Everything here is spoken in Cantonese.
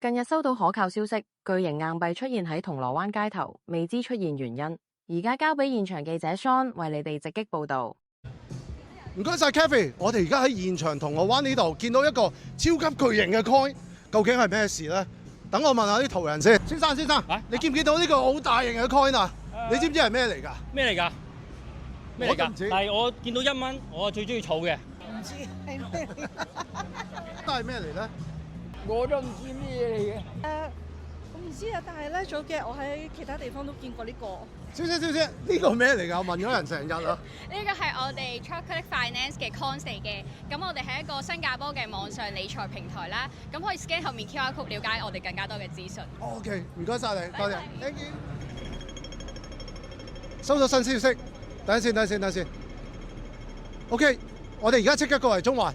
近日收到可靠消息，巨型硬幣出現喺銅鑼灣街頭，未知出現原因。而家交俾現場記者 Sean 為你哋直擊報導。唔該晒 Kathy， 我哋而家喺現場銅鑼灣呢度見到一個超級巨型嘅 coin， 究竟係咩事咧？等我問下啲途人先。先生，你見唔見到呢個好大型嘅 coin 啊？你知唔知係咩嚟㗎？咩嚟㗎？咩嚟㗎？我都唔知。但係我見到1蚊，我最中意儲嘅。唔知係咩嚟？都係咩嚟咧？我都唔知咩嚟嘅。我唔知啊，但係咧早幾日我喺其他地方都見過呢個。小姐，呢個咩嚟㗎？我問咗人成日啦。呢個係我哋 Chocolate Finance 嘅 coins 嚟嘅，咁我哋係一個新加坡嘅網上理財平台啦，咁可以 scan 後面 QR code 了解我哋更加多嘅資訊。OK， 唔該晒你，多謝。Thank you。收到新消息，等陣先。OK， 我哋而家即刻過嚟中環。